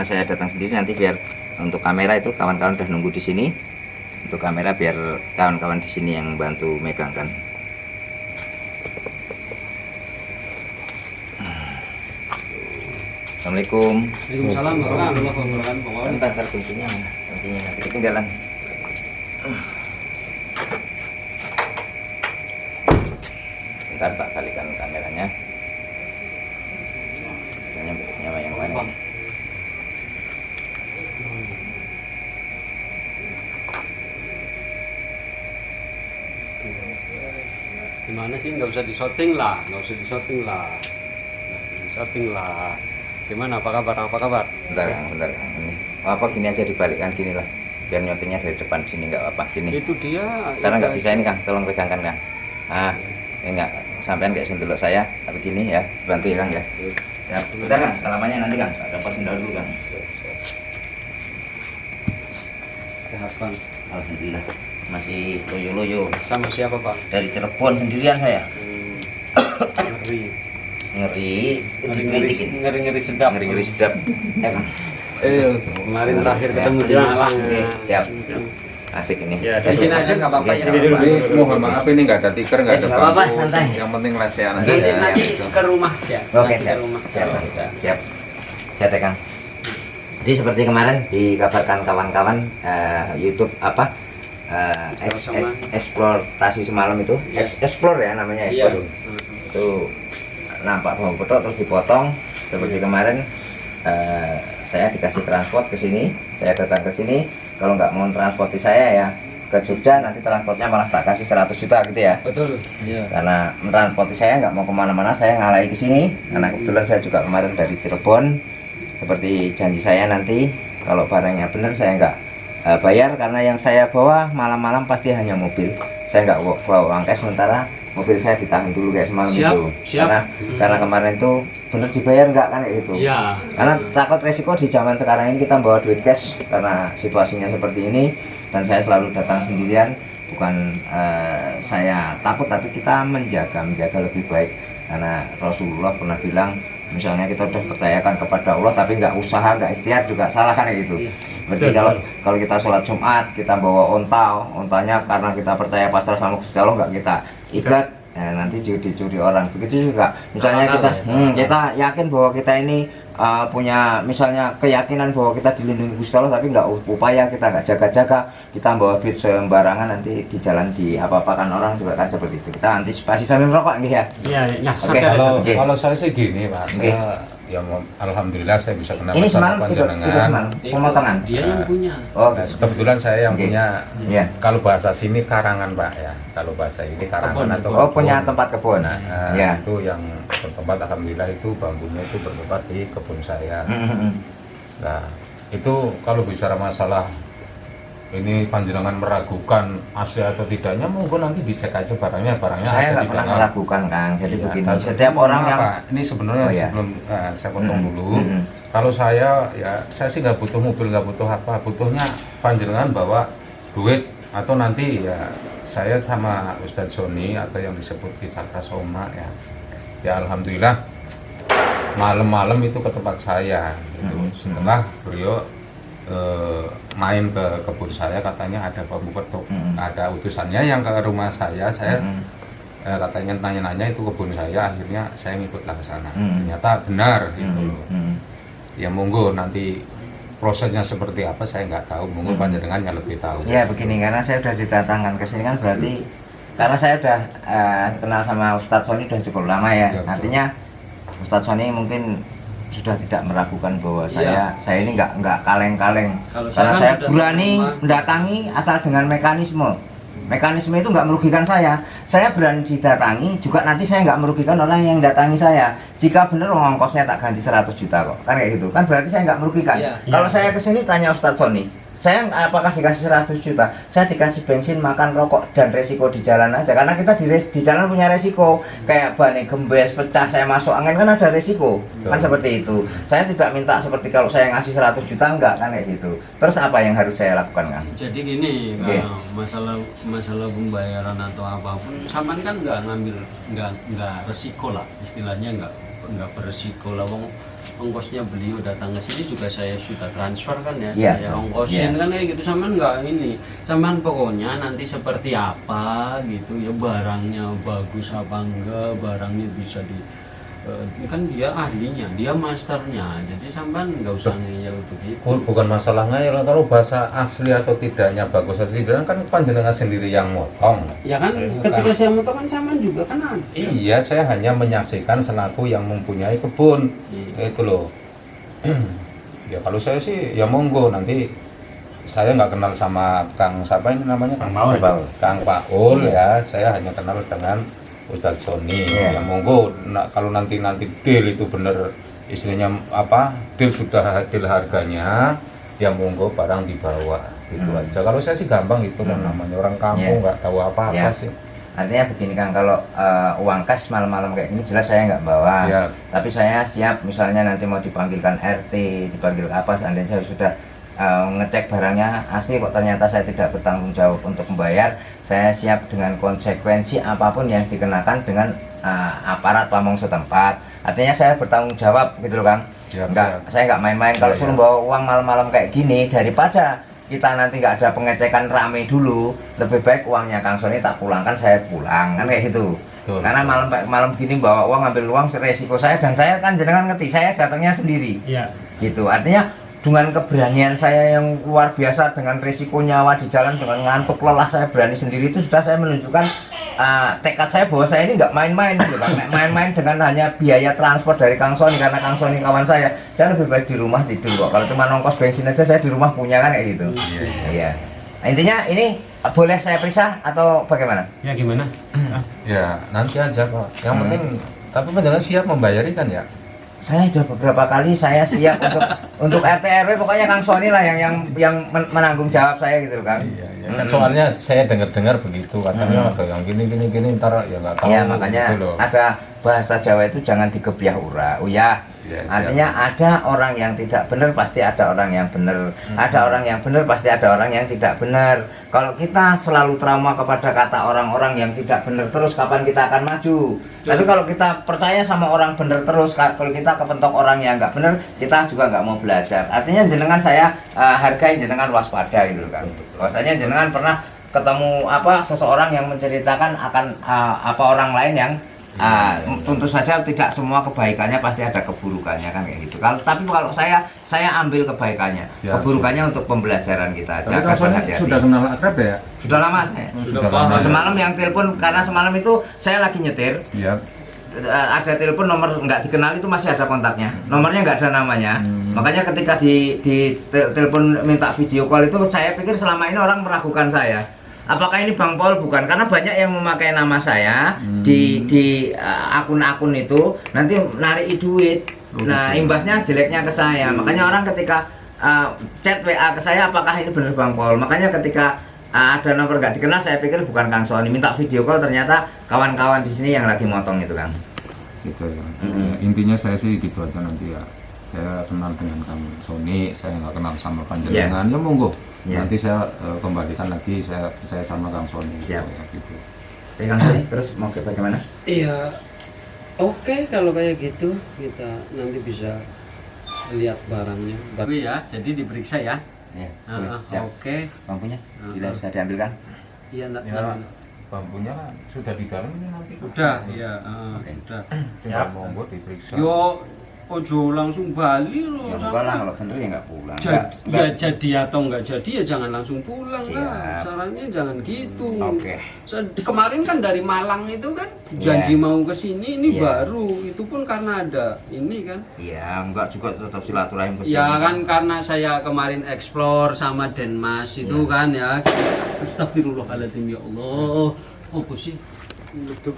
karena saya datang sendiri nanti biar untuk kamera itu kawan-kawan udah nunggu di sini. Untuk kamera biar kawan-kawan di sini yang bantu megang kan. Assalamualaikum. Waalaikumsalam warahmatullahi wabarakatuh. Bentar kuncinya mana? Kuncinya nanti ketinggalan. Bentar tak balikan kameranya. Kayaknya bentuknya yang mana? Gimana sih, nggak usah disorting lah, Gimana, apa kabar? Bentar Kang, bentar Kang. Ini. Apa gini aja dibalikkan gini lah. Biar nyotingnya dari depan sini nggak apa-apa gini. Itu dia. Karena nggak bisa ini Kang, tolong pegangkan Kang. Ah, ini nggak sampean kayak sendulok saya, tapi gini ya, bantu ya Kang ya. Siap. Bentar Kang, salamannya nanti Kang. Ada pas sendal dulu Kang. Sehat. Alhamdulillah masih loyo-loyo. Sama siapa Pak? Dari Cirebon sendirian saya. Ngeri Dikritikin. sedap. Ngeri sedap. Kang. Kemarin terakhir ketemu di Ya. Malang. Oke, siap. Asik ini. Ya, di sini aja nggak apa-apa ya. Ini mohon maaf ini nggak ada tikar, nggak ada nggak apa-apa, bambu. santai. Yang penting lesehan aja. Nanti Ya, nanti betul. ke rumah ya. Oke, Nanti siap. ke rumah. Siap. Ya. Siap. Saya tekan. Jadi seperti kemarin dikabarkan kawan-kawan YouTube apa eksplorasi semalam itu explore ya namanya Iya. explore. Itu nampak bawang petok terus dipotong seperti kemarin. Saya dikasih transport ke sini, saya datang ke sini. Kalau nggak mau transporti saya ya ke Jogja, nanti transportnya malah tak kasih 100 juta gitu ya. Betul. Iya. Karena mentransporti saya nggak mau kemana-mana, saya ngalahi ke sini. Karena kebetulan saya juga kemarin dari Cirebon. Seperti janji saya nanti kalau barangnya benar saya nggak bayar, karena yang saya bawa malam-malam pasti hanya mobil. Saya nggak bawa uang cash, sementara mobil saya ditahan dulu kayak semalam Siap, itu. siap. Karena kemarin itu benar dibayar nggak kan kayak gitu. Iya. Karena takut resiko di zaman sekarang ini kita bawa duit cash karena situasinya seperti ini, dan saya selalu datang sendirian. Bukan saya takut, tapi kita menjaga lebih baik, karena Rasulullah pernah bilang misalnya kita udah percayakan kepada Allah tapi nggak usaha, nggak ikhtiar juga salah kan kayak gitu. Berarti kalau kita sholat Jumat kita bawa ontanya karena kita percaya pasrah sama Gusti Allah, nggak kita ikat, nanti dicuri orang. Begitu juga misalnya kita yakin bahwa kita ini punya misalnya keyakinan bahwa kita dilindungi Gusti Allah, tapi nggak upaya, kita nggak jaga-jaga, kita bawa duit sembarangan, nanti di jalan di apa-apakan orang juga kan seperti itu. Kita antisipasi sambil merokok gitu ya. Iya, ya. Oke, Kalau saya sih gini Pak, Oke. ya alhamdulillah saya bisa kenal Ini sama semalam itu panjenengan. semalam pemotongan. Dia yang punya. Oh, Nah, kebetulan saya yang Oke. punya, Iya. kalau bahasa sini karangan Pak ya. Kalau bahasa ini karangan Kebun. atau Oh, kebun. punya tempat kebun. Nah, Ya. itu yang tempat alhamdulillah itu bambunya itu bertempat di kebun saya. Nah, itu kalau bicara masalah ini panjenengan meragukan asli atau tidaknya, monggo nanti dicek aja barangnya Saya ada nggak di pernah dalam. meragukan Kang. Jadi Iya, begini, tapi setiap orang maaf, yang Pak, ini sebenarnya Oh, iya. sebelum saya potong dulu. Mm-mm. Kalau saya ya saya sih nggak butuh mobil, nggak butuh apa, butuhnya panjenengan bawa duit, atau nanti ya saya sama Ustadz Sony atau yang disebut di Sakra Soma ya. Ya alhamdulillah malam-malam itu ke tempat saya gitu. Setelah beliau main ke kebun saya, katanya ada bambu petok, ada utusannya yang ke rumah saya katanya nanya-nanya itu kebun saya, akhirnya saya ngikutlah ke sana. Ternyata benar gitu. Ya monggo nanti prosesnya seperti apa saya nggak tahu, monggo panjenengan yang lebih tahu. Ya begini, karena saya sudah didatangkan ke sini kan berarti karena saya sudah kenal sama Ustadz Sony sudah cukup lama ya. Ya, betul. Artinya Ustadz Sony mungkin sudah tidak meragukan bahwa Iya. saya ini nggak kaleng-kaleng, Kalau saya karena kan saya sudah berani terima. mendatangi asal dengan mekanisme itu nggak merugikan saya berani didatangi juga, nanti saya nggak merugikan orang yang datangi saya. Jika benar ongkosnya tak ganti 100 juta kok, kan kayak gitu kan, berarti saya nggak merugikan. Iya. Kalau saya kesini tanya Ustadz Sony, saya apakah dikasih 100 juta? Saya dikasih bensin, makan, rokok, dan resiko di jalan aja. Karena kita di jalan punya resiko. Kayak ban gembes, pecah, saya masuk angin kan ada resiko. Kan seperti itu. Saya tidak minta seperti kalau saya ngasih 100 juta, enggak kan kayak gitu. Terus apa yang harus saya lakukan kan? Jadi gini, Oke. masalah pembayaran atau apapun, saman kan nggak ngambil nggak resiko lah, istilahnya nggak nggak beresiko lah, wong ongkosnya beliau datang ke sini juga saya sudah transfer kan ya, Iya. saya ongkosin Iya. kan kayak gitu. Sampean nggak ini, sampean pokoknya nanti seperti apa gitu ya, barangnya bagus apa enggak, barangnya bisa di kan dia ahlinya, dia masternya, jadi sampean nggak usah ngeyel begitu. Bukan masalah ngayal, kalau bahasa asli atau tidaknya bagus atau tidak kan panjenengan sendiri yang motong. Ya kan ketika saya motong kan sampean juga kan ada. Iya, saya hanya menyaksikan selaku yang mempunyai kebun. Iya. Itu loh. Ya kalau saya sih ya monggo, nanti saya nggak kenal sama Kang siapa ini namanya, Kang Paul. Kang Paul ya, saya hanya kenal dengan Ustadz Sony. Iya. Ya monggo, kalau nanti deal itu bener, istilahnya apa, deal sudah deal harganya, ya monggo barang dibawa gitu aja. Kalau saya sih gampang itu kan, namanya orang kampung Iya. nggak tahu apa-apa Iya. sih. Artinya begini Kang, kalau uang cash malam-malam kayak gini jelas saya nggak bawa. Siap. Tapi saya siap misalnya nanti mau dipanggilkan RT, dipanggil apa, seandainya saya sudah ngecek barangnya asli kok ternyata saya tidak bertanggung jawab untuk membayar, saya siap dengan konsekuensi apapun yang dikenakan dengan aparat pamong setempat. Artinya saya bertanggung jawab gitu loh Kang. Siap, Saya nggak main-main kalau Iya, suruh iya. bawa uang malam-malam kayak gini, daripada kita nanti nggak ada pengecekan rame dulu, lebih baik uangnya Kang Sony tak pulangkan, saya pulang kan kayak gitu. Betul. Karena malam gini bawa uang, ngambil uang, resiko saya, dan saya kan jenengan ngerti saya datangnya sendiri Iya. gitu. Artinya dengan keberanian saya yang luar biasa, dengan risiko nyawa di jalan, dengan ngantuk lelah saya berani sendiri, itu sudah saya menunjukkan tekad saya bahwa saya ini nggak main-main gitu kan. Nek main-main dengan hanya biaya transport dari Kang Sony, karena Kang Sony kawan saya lebih baik di rumah tidur kok. Kalau cuma nongkos bensin aja saya di rumah punya kan kayak gitu. Iya, iya. Iya. Nah, intinya ini boleh saya periksa atau bagaimana? Ya gimana? Ya nanti aja Pak. Yang penting, tapi panjenengan siap membayari kan ya? Saya sudah beberapa kali saya siap untuk RT RW, pokoknya Kang Sony lah yang menanggung jawab saya gitu kan. Iya, iya. Kan soalnya saya dengar begitu katanya ada yang gini ntar ya nggak tahu. Iya, makanya gitu loh. ada bahasa Jawa itu jangan digebyah ura. Uyah. Iya, siap. Artinya ada orang yang tidak benar, pasti ada orang yang benar. Ada orang yang benar, pasti ada orang yang tidak benar. Kalau kita selalu trauma kepada kata orang-orang yang tidak benar terus, kapan kita akan maju? Tapi kalau kita percaya sama orang benar terus, kalau kita kepentok orang yang nggak benar, kita juga nggak mau belajar. Artinya jenengan saya hargai, jenengan waspada gitu kan. Bahwasanya jenengan pernah ketemu seseorang yang menceritakan akan apa orang lain yang tentu saja tidak semua kebaikannya pasti ada keburukannya kan kayak gitu. Tapi kalau saya ambil kebaikannya, Siap, keburukannya untuk pembelajaran kita aja. Tapi agar Kang Sony berhati-hati. sudah kenal akrab ya? Sudah lama saya. Sudah paham. lama. Semalam yang telepon, karena semalam itu saya lagi nyetir, Iya. ada telepon nomor nggak dikenal, itu masih ada kontaknya, nomornya nggak ada namanya. Makanya ketika di telepon minta video call itu, saya pikir selama ini orang meragukan saya, apakah ini Bang Paul? Bukan, karena banyak yang memakai nama saya di akun-akun itu, nanti narik duit. Nah, imbasnya jeleknya ke saya. Makanya orang ketika chat WA ke saya, apakah ini benar Bang Paul? Makanya ketika ada nomor nggak dikenal, saya pikir bukan Kang Sony, minta video call, ternyata kawan-kawan di sini yang lagi motong itu Kang. Gitu ya. Intinya saya sih gitu aja nanti ya. Saya kenal dengan Kang Sony, saya nggak kenal sama panjenengan. Ya monggo. Iya. Nanti saya kembalikan lagi saya sama Kang Sony. Siap. Gitu. Oke Kang Sony, terus mau bagaimana? Iya. Oke, kalau kayak gitu kita nanti bisa lihat barangnya. Tapi ya, jadi diperiksa ya. Ya, boleh. Siap. Oke. Lampunya bila bisa diambilkan. Iya, enggak. Ya, bambunya sudah di dalam ini nanti. Udah, iya, Oke. udah. Tinggal monggo diperiksa. Yo, ojo langsung bali loh. Ya enggak lah, kalau bener ya enggak pulang. Ya jadi atau enggak jadi ya jangan langsung pulang lah. Siap. Caranya jangan gitu. Oke. Kemarin kan dari Malang itu kan janji Iya. mau ke sini, ini Iya. baru. Itu pun karena ada ini kan. Iya, enggak juga tetap silaturahim ke sini. Ya kan karena saya kemarin explore sama Denmas itu Iya. kan ya. Astagfirullahaladzim ya Allah. Oh sih. Betul.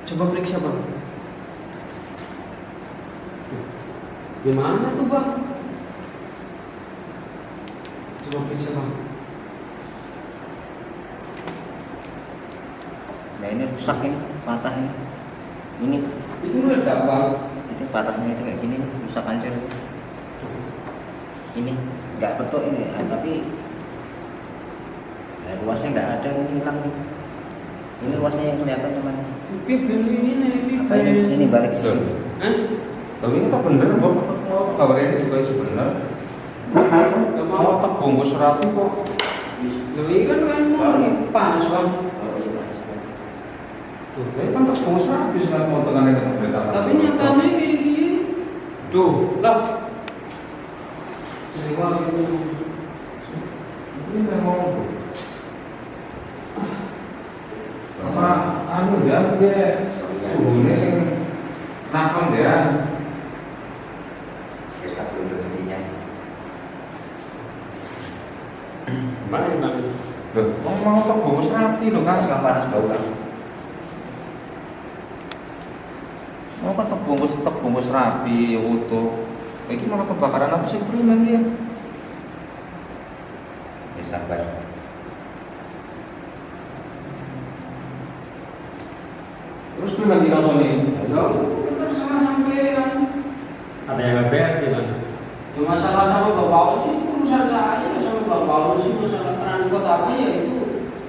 Coba periksa bang. Gimana tuh bang? Coba periksa bang. Nah ini rusak ini, patah ini. Ini Itu ledak bang. Itu patahnya itu kayak gini bisa hancur. Ini nggak betul ini, tapi luasnya nggak ada, ini hilang nih. Ini luasnya yang kelihatan cuman Bibir ini nih, apa ini balik sini. Hah? Tapi ini tak bener, Bob. Kabar ini juga sebenar. Gak mau. Mau tak bungkus rapi kok. Loh, ini kan ini panas bang. Oh iya Mas. Tuh, ini kan tak bungkus rapi sekarang mau tengah ini tak. Tapi nyatanya kayak gini. Tuh, lah. Sewa itu. Ini memang apa anu ya dia suhunya sing nakon dia. Kita dulu rezekinya. Mana? Loh, mau tak bungkus rapi loh kan? Sekarang panas bau kan. Mau kan tak bungkus rapi utuh. Ini malah kebakaran apa sih primen dia? Ya sabar. Terus primen di langsung nih? Lalu kita sama sampean. Ada yang nggak beres gimana? Ya, masalah sama Bapak Ul sih itu urusan saya, sama Bapak Ul sih masalah transport apa ya itu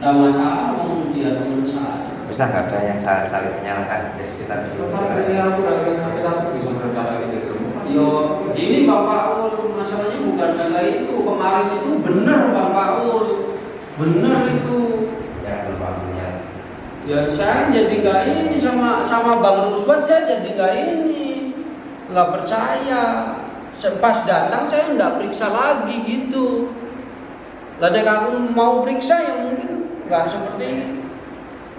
nggak masalah, mau dia teman saya. Bisa nggak ada yang saling menyalahkan di sekitar dulu. Karena ini aku udah satu bisa berkata lagi di rumah. Yo, ini Bapak Ul masalahnya bukan masalah itu. Kemarin itu bener Bapak Ul, bener itu. Ya belum waktunya. Ya saya jadi nggak ini sama Bang Ruswan, saya jadi nggak ini, nggak percaya. Pas datang saya nggak periksa lagi gitu. Lah dek aku mau periksa yang mungkin nggak seperti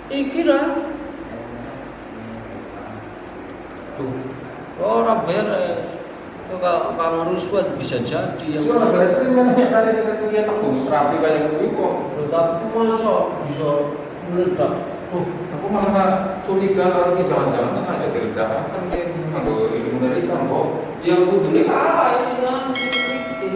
iki lah. Tuh, orang beres. Tuh kalau Bang Ruswan bisa jadi yang. Soalnya beres primen yang tadi saya lihat tak bungkus rapi kayak gitu kok. Tapi masa bisa meledak? Aku malah curiga kalau dia jalan-jalan sengaja diledakkan dia nggak ini menderita kok. Yang gue beli ini nanti.